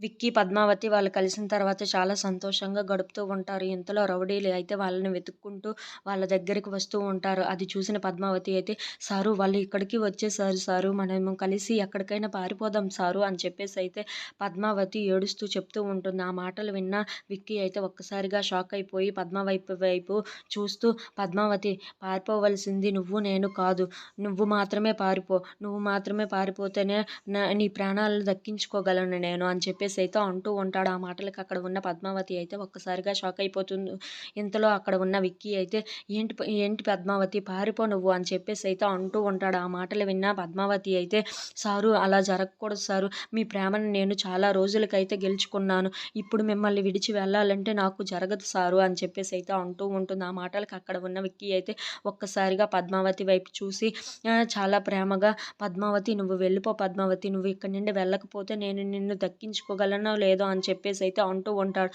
విక్కీ, పద్మావతి వాళ్ళు కలిసిన తర్వాత చాలా సంతోషంగా గడుపుతూ ఉంటారు. ఇంతలో రౌడీలు అయితే వాళ్ళని వెతుక్కుంటూ వాళ్ళ దగ్గరికి వస్తూ ఉంటారు. అది చూసిన పద్మావతి అయితే, "సారు వాళ్ళు ఇక్కడికి వచ్చేసారు సారు. మనము కలిసి ఎక్కడికైనా పారిపోదాం సారు" అని చెప్పేసైతే పద్మావతి ఏడుస్తూ చెప్తూ ఉంటుంది. ఆ మాటలు విన్న విక్కీ అయితే ఒక్కసారిగా షాక్ అయిపోయి వైపు చూస్తూ, "పద్మావతి, పారిపోవలసింది నువ్వు నేను కాదు. నువ్వు మాత్రమే పారిపో. నువ్వు మాత్రమే పారిపోతేనే నీ ప్రాణాలను దక్కించుకోగలను నేను" అని చెప్పేసైతే అంటూ ఉంటాడు. ఆ మాటలకి అక్కడ ఉన్న పద్మావతి అయితే ఒక్కసారిగా షాక్ అయిపోతుంది. ఇంతలో అక్కడ ఉన్న విక్కీ అయితే, ఏంటి పద్మావతి, పారిపో నువ్వు" అని చెప్పేసైతే అంటూ ఉంటాడు. ఆ మాటలు విన్న పద్మావతి అయితే, "సారు, అలా జరగకూడదు సారు. మీ ప్రేమను నేను చాలా రోజులకైతే గెలుచుకున్నాను. ఇప్పుడు మిమ్మల్ని విడిచి వెళ్ళాలంటే నాకు జరగదు సారు" అని చెప్పేసైతే అంటూ ఉంటుంది. ఆ మాటలకి అక్కడ ఉన్న విక్కీ అయితే ఒక్కసారిగా పద్మావతి వైపు చూసి చాలా ప్రేమగా, "పద్మావతి, నువ్వు వెళ్ళిపో పద్మావతి. నువ్వు ఇక్కడి నుండి వెళ్ళకపోతే నేను నిన్ను దక్కించుకోగలనో లేదో" అని చెప్పేసైతే అంటూ ఉంటాడు.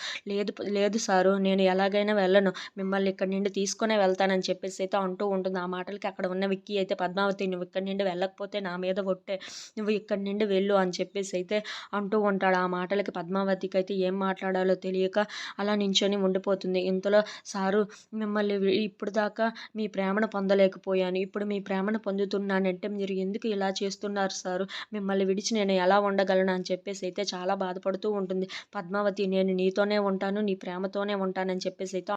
లేదు సారు, నేను ఎలాగైనా వెళ్ళను. మిమ్మల్ని ఇక్కడి నుండి తీసుకొనే వెళ్తానని చెప్పేసైతే అంటూ ఉంటుంది. ఆ మాటలకి అక్కడ ఉన్న విక్కీ అయితే, "పద్మావతి, నువ్వు ఇక్కడి నుండి వెళ్ళకపోతే నా మీద ఒట్టే. నువ్వు ఇక్కడి నుండి వెళ్ళు" అని చెప్పేసైతే అంటూ ఉంటాడు. ఆ మాటలకి పద్మావతికైతే ఏం మాట్లాడాలో తెలియక అలా నించొని ఉండిపోతుంది. ఇంతలో, "సారు, మిమ్మల్ని ఇప్పటిదాకా మీ ప్రేమను పొందలేకపోయాను. ఇప్పుడు మీ ప్రేమను పొందుతున్నానంటే మీరు ఎందుకు ఇలా చేస్తున్నారు సారు? మిమ్మల్ని విడిచి నేను ఎలా ఉండగలను" అని చెప్పేసైతే చాలా బాధపడుతూ ఉంటుంది. పద్మావతి, "నేను నీతోనే ఉంటాను. నీ ప్రేమతోనే ఉంటానని" చెప్పేసైతే